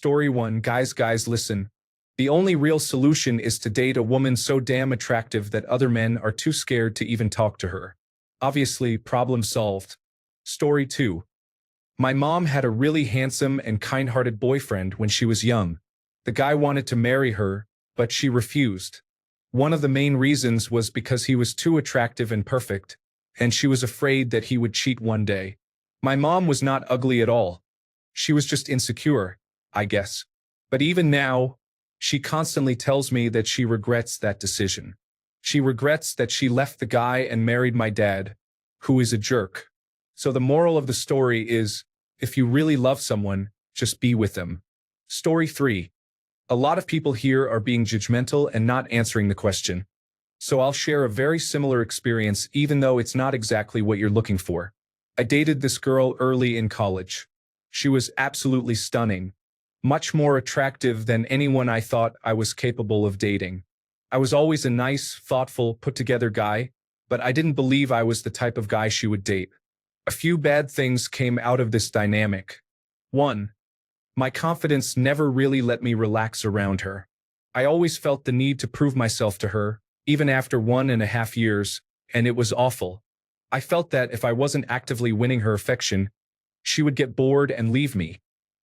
Story 1. Guys, listen. The only real solution is to date a woman so damn attractive that other men are too scared to even talk to her. Obviously, problem solved. Story 2. My mom had a really handsome and kind-hearted boyfriend when she was young. The guy wanted to marry her, but she refused. One of the main reasons was because he was too attractive and perfect, and she was afraid that he would cheat one day. My mom was not ugly at all. She was just insecure, I guess. But even now, she constantly tells me that she regrets that decision. She regrets that she left the guy and married my dad, who is a jerk. So the moral of the story is, if you really love someone, just be with them. Story 3. A lot of people here are being judgmental and not answering the question. So I'll share a very similar experience even though it's not exactly what you're looking for. I dated this girl early in college. She was absolutely stunning. Much more attractive than anyone I thought I was capable of dating. I was always a nice, thoughtful, put-together guy, but I didn't believe I was the type of guy she would date. A few bad things came out of this dynamic. 1. My confidence never really let me relax around her. I always felt the need to prove myself to her, even after 1.5 years, and it was awful. I felt that if I wasn't actively winning her affection, she would get bored and leave me,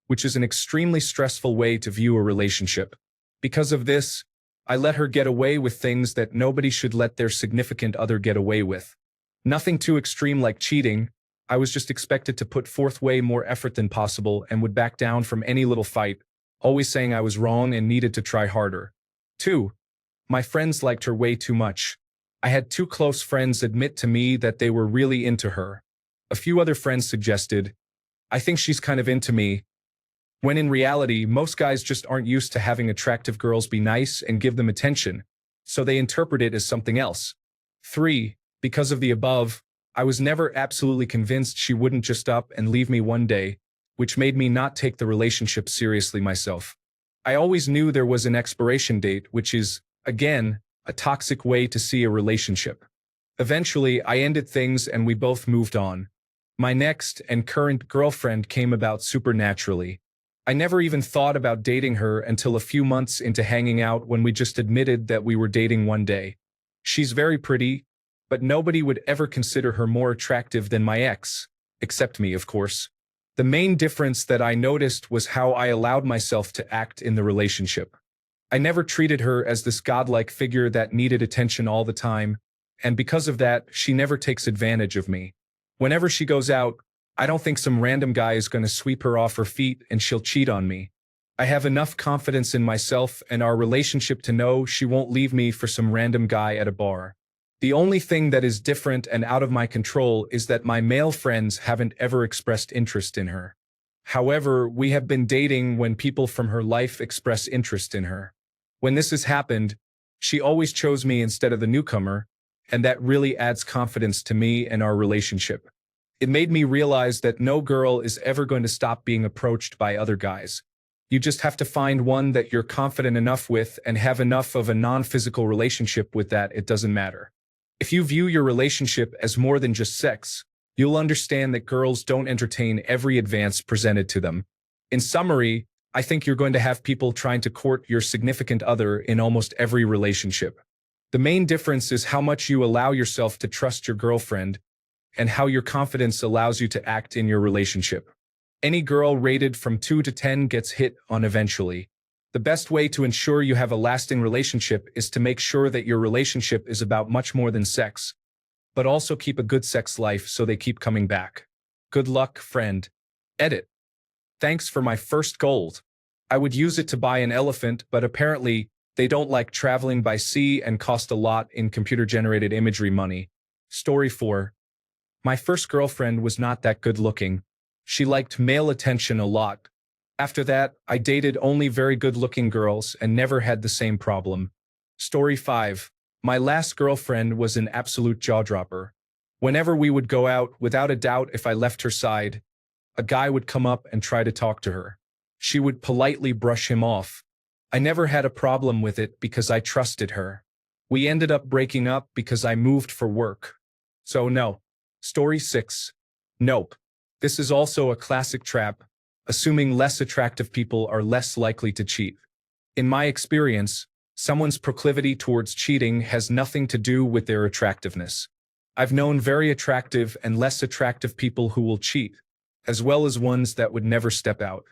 which is an extremely stressful way to view a relationship. Because of this, I let her get away with things that nobody should let their significant other get away with. Nothing too extreme like cheating. I was just expected to put forth way more effort than possible and would back down from any little fight, always saying I was wrong and needed to try harder. 2. My friends liked her way too much. I had 2 close friends admit to me that they were really into her. A few other friends suggested, I think she's kind of into me, when in reality, most guys just aren't used to having attractive girls be nice and give them attention, so they interpret it as something else. 3. Because of the above, I was never absolutely convinced she wouldn't just up and leave me one day, which made me not take the relationship seriously myself. I always knew there was an expiration date, which is, again, a toxic way to see a relationship. Eventually, I ended things and we both moved on. My next and current girlfriend came about supernaturally. I never even thought about dating her until a few months into hanging out when we just admitted that we were dating one day. She's very pretty, but nobody would ever consider her more attractive than my ex, except me, of course. The main difference that I noticed was how I allowed myself to act in the relationship. I never treated her as this godlike figure that needed attention all the time, and because of that, she never takes advantage of me. Whenever she goes out, I don't think some random guy is going to sweep her off her feet and she'll cheat on me. I have enough confidence in myself and our relationship to know she won't leave me for some random guy at a bar. The only thing that is different and out of my control is that my male friends haven't ever expressed interest in her. However, we have been dating when people from her life express interest in her. When this has happened, she always chose me instead of the newcomer, and that really adds confidence to me and our relationship. It made me realize that no girl is ever going to stop being approached by other guys. You just have to find one that you're confident enough with and have enough of a non-physical relationship with that it doesn't matter. If you view your relationship as more than just sex, you'll understand that girls don't entertain every advance presented to them. In summary, I think you're going to have people trying to court your significant other in almost every relationship. The main difference is how much you allow yourself to trust your girlfriend and how your confidence allows you to act in your relationship. Any girl rated from 2 to 10 gets hit on eventually. The best way to ensure you have a lasting relationship is to make sure that your relationship is about much more than sex, but also keep a good sex life so they keep coming back. Good luck, friend. Edit. Thanks for my first gold. I would use it to buy an elephant, but apparently they don't like traveling by sea and cost a lot in computer-generated imagery money. Story 4. My first girlfriend was not that good looking. She liked male attention a lot. After that, I dated only very good-looking girls and never had the same problem. Story 5. My last girlfriend was an absolute jaw-dropper. Whenever we would go out, without a doubt if I left her side, a guy would come up and try to talk to her. She would politely brush him off. I never had a problem with it because I trusted her. We ended up breaking up because I moved for work. So no. Story 6. Nope. This is also a classic trap. assuming less attractive people are less likely to cheat. In my experience, someone's proclivity towards cheating has nothing to do with their attractiveness. I've known very attractive and less attractive people who will cheat, as well as ones that would never step out.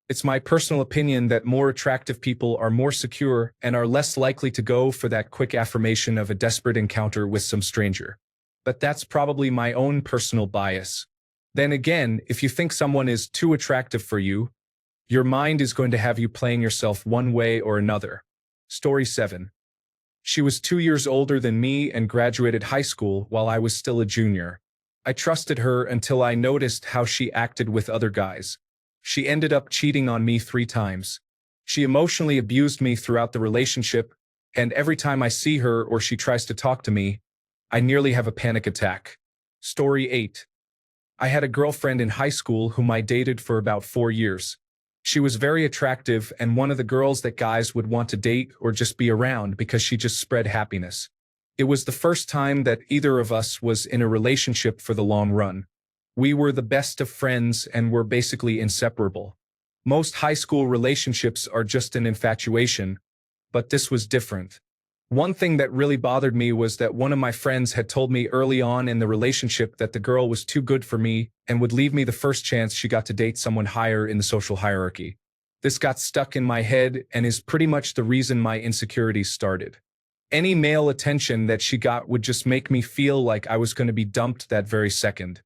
It's my personal opinion that more attractive people are more secure and are less likely to go for that quick affirmation of a desperate encounter with some stranger. But that's probably my own personal bias. Then again, if you think someone is too attractive for you, your mind is going to have you playing yourself one way or another. Story 7. She was 2 years older than me and graduated high school while I was still a junior. I trusted her until I noticed how she acted with other guys. She ended up cheating on me 3 times. She emotionally abused me throughout the relationship, and every time I see her or she tries to talk to me, I nearly have a panic attack. Story 8. I had a girlfriend in high school whom I dated for about 4 years. She was very attractive and one of the girls that guys would want to date or just be around because she just spread happiness. It was the first time that either of us was in a relationship for the long run. We were the best of friends and were basically inseparable. Most high school relationships are just an infatuation, but this was different. One thing that really bothered me was that one of my friends had told me early on in the relationship that the girl was too good for me and would leave me the first chance she got to date someone higher in the social hierarchy. This got stuck in my head and is pretty much the reason my insecurities started. Any male attention that she got would just make me feel like I was going to be dumped that very second.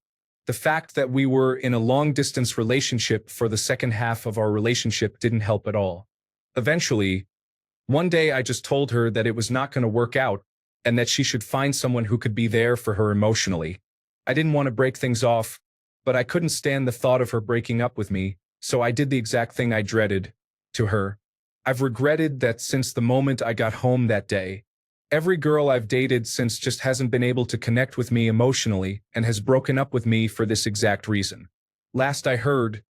The fact that we were in a long-distance relationship for the second half of our relationship didn't help at all. Eventually, one day I just told her that it was not going to work out and that she should find someone who could be there for her emotionally. I didn't want to break things off, but I couldn't stand the thought of her breaking up with me, so I did the exact thing I dreaded to her. I've regretted that since the moment I got home that day. Every girl I've dated since just hasn't been able to connect with me emotionally and has broken up with me for this exact reason. Last I heard,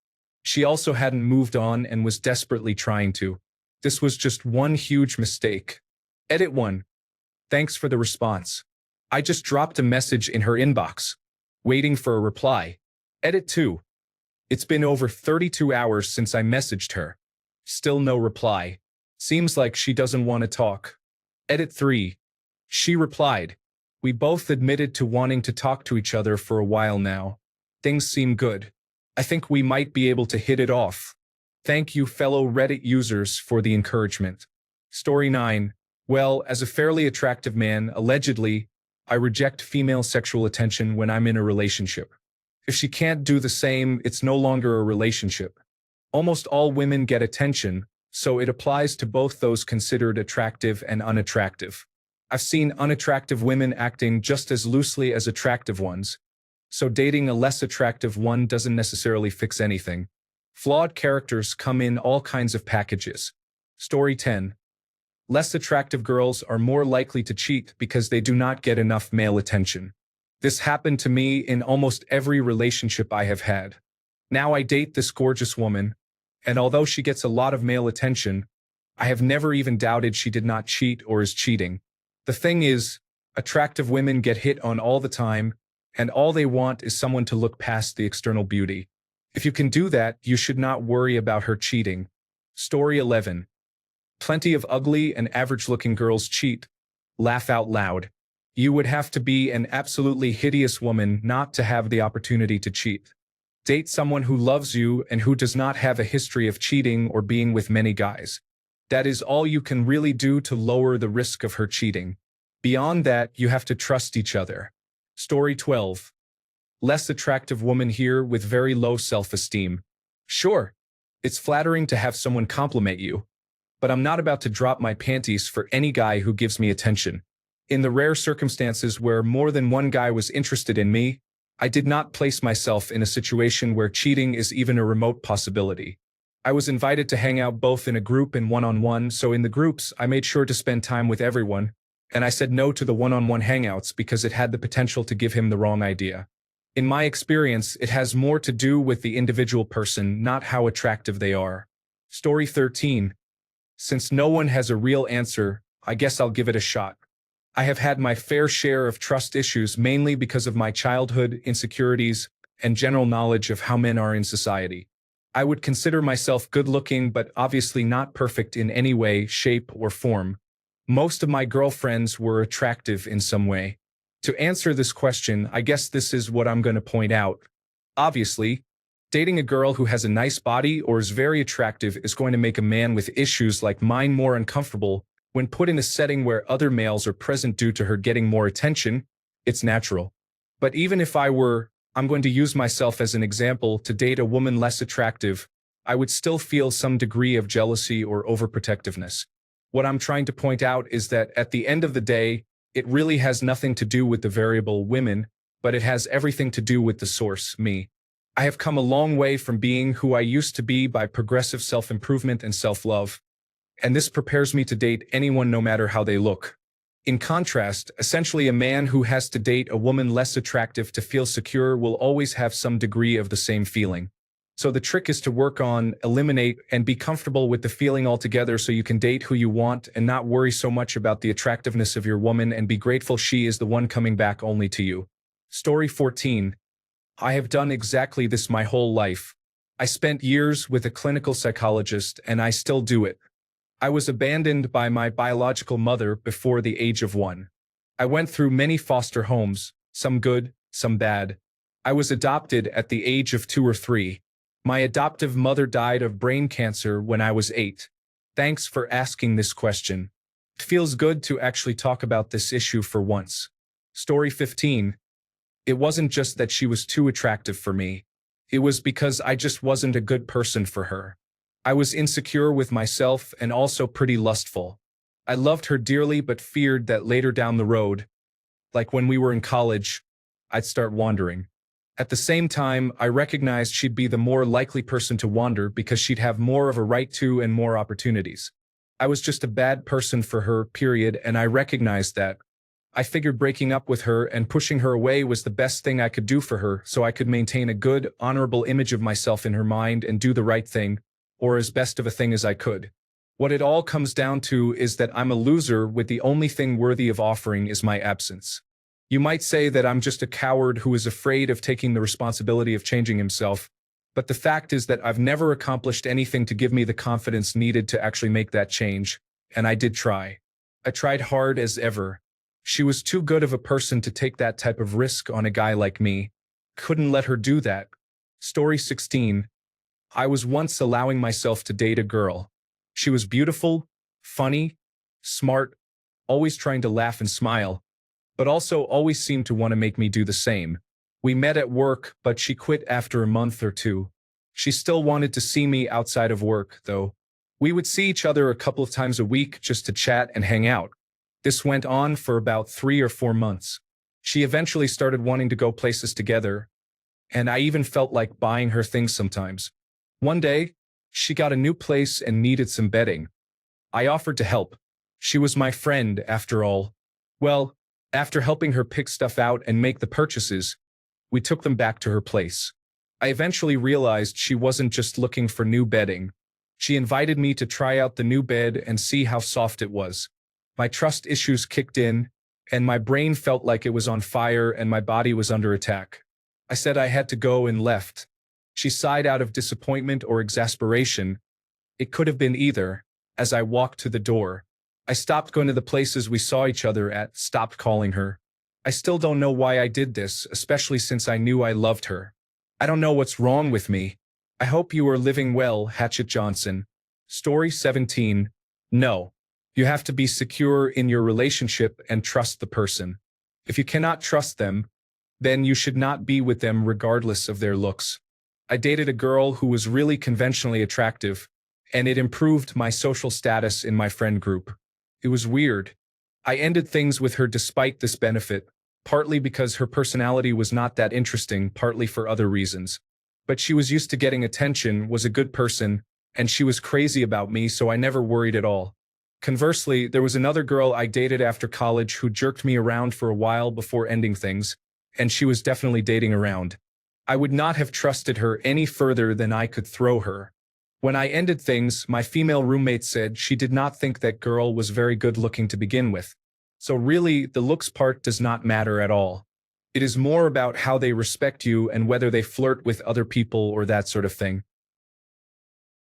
she also hadn't moved on and was desperately trying to. This was just one huge mistake. Edit 1. Thanks for the response. I just dropped a message in her inbox, waiting for a reply. Edit 2. It's been over 32 hours since I messaged her. Still no reply. Seems like she doesn't want to talk. Edit 3. She replied. We both admitted to wanting to talk to each other for a while now. Things seem good. I think we might be able to hit it off. Thank you, fellow Reddit users, for the encouragement. Story 9. Well, as a fairly attractive man, allegedly, I reject female sexual attention when I'm in a relationship. If she can't do the same, it's no longer a relationship. Almost all women get attention, so it applies to both those considered attractive and unattractive. I've seen unattractive women acting just as loosely as attractive ones, so dating a less attractive one doesn't necessarily fix anything. Flawed characters come in all kinds of packages. Story 10. Less attractive girls are more likely to cheat because they do not get enough male attention. This happened to me in almost every relationship I have had. Now I date this gorgeous woman, and although she gets a lot of male attention, I have never even doubted she did not cheat or is cheating. The thing is, attractive women get hit on all the time, and all they want is someone to look past the external beauty. If you can do that, you should not worry about her cheating. Story 11. Plenty of ugly and average-looking girls cheat. Laugh out loud. You would have to be an absolutely hideous woman not to have the opportunity to cheat. Date someone who loves you and who does not have a history of cheating or being with many guys. That is all you can really do to lower the risk of her cheating. Beyond that, you have to trust each other. Story 12. Less attractive woman here with very low self-esteem. Sure, it's flattering to have someone compliment you, but I'm not about to drop my panties for any guy who gives me attention. In the rare circumstances where more than one guy was interested in me, I did not place myself in a situation where cheating is even a remote possibility. I was invited to hang out both in a group and one-on-one, so in the groups, I made sure to spend time with everyone, and I said no to the one-on-one hangouts because it had the potential to give him the wrong idea. In my experience, it has more to do with the individual person, not how attractive they are. Story 13. Since no one has a real answer, I guess I'll give it a shot. I have had my fair share of trust issues mainly because of my childhood, insecurities, and general knowledge of how men are in society. I would consider myself good-looking but obviously not perfect in any way, shape, or form. Most of my girlfriends were attractive in some way. To answer this question, I guess this is what I'm going to point out. Obviously, dating a girl who has a nice body or is very attractive is going to make a man with issues like mine more uncomfortable when put in a setting where other males are present due to her getting more attention. It's natural. But even if I'm going to use myself as an example, to date a woman less attractive, I would still feel some degree of jealousy or overprotectiveness. What I'm trying to point out is that at the end of the day, it really has nothing to do with the variable women, but it has everything to do with the source, me. I have come a long way from being who I used to be by progressive self-improvement and self-love, and this prepares me to date anyone no matter how they look. In contrast, essentially a man who has to date a woman less attractive to feel secure will always have some degree of the same feeling. So the trick is to work on, eliminate, and be comfortable with the feeling altogether so you can date who you want and not worry so much about the attractiveness of your woman and be grateful she is the one coming back only to you. Story 14. I have done exactly this my whole life. I spent years with a clinical psychologist and I still do it. I was abandoned by my biological mother before the age of 1. I went through many foster homes, some good, some bad. I was adopted at the age of 2 or 3. My adoptive mother died of brain cancer when I was 8. Thanks for asking this question. It feels good to actually talk about this issue for once. Story 15. It wasn't just that she was too attractive for me. It was because I just wasn't a good person for her. I was insecure with myself and also pretty lustful. I loved her dearly but feared that later down the road, like when we were in college, I'd start wandering. At the same time, I recognized she'd be the more likely person to wander because she'd have more of a right to and more opportunities. I was just a bad person for her, period, and I recognized that. I figured breaking up with her and pushing her away was the best thing I could do for her so I could maintain a good, honorable image of myself in her mind and do the right thing, or as best of a thing as I could. What it all comes down to is that I'm a loser with the only thing worthy of offering is my absence. You might say that I'm just a coward who is afraid of taking the responsibility of changing himself, but the fact is that I've never accomplished anything to give me the confidence needed to actually make that change, and I did try. I tried hard as ever. She was too good of a person to take that type of risk on a guy like me. Couldn't let her do that. Story 16. I was once allowing myself to date a girl. She was beautiful, funny, smart, always trying to laugh and smile, but also always seemed to want to make me do the same. We met at work, but she quit after a month or 2. She still wanted to see me outside of work, though. We would see each other a couple of times a week just to chat and hang out. This went on for about 3 or 4 months. She eventually started wanting to go places together, and I even felt like buying her things sometimes. One day, she got a new place and needed some bedding. I offered to help. She was my friend, after all. Well, after helping her pick stuff out and make the purchases, we took them back to her place. I eventually realized she wasn't just looking for new bedding. She invited me to try out the new bed and see how soft it was. My trust issues kicked in, and my brain felt like it was on fire and my body was under attack. I said I had to go and left. She sighed out of disappointment or exasperation. It could have been either. As I walked to the door, I stopped going to the places we saw each other at, stopped calling her. I still don't know why I did this, especially since I knew I loved her. I don't know what's wrong with me. I hope you are living well, Hatchet Johnson. Story 17. No. You have to be secure in your relationship and trust the person. If you cannot trust them, then you should not be with them regardless of their looks. I dated a girl who was really conventionally attractive, and it improved my social status in my friend group. It was weird. I ended things with her despite this benefit, partly because her personality was not that interesting, partly for other reasons. But she was used to getting attention, was a good person, and she was crazy about me, so I never worried at all. Conversely, there was another girl I dated after college who jerked me around for a while before ending things, and she was definitely dating around. I would not have trusted her any further than I could throw her. When I ended things, my female roommate said she did not think that girl was very good looking to begin with. So really, the looks part does not matter at all. It is more about how they respect you and whether they flirt with other people or that sort of thing.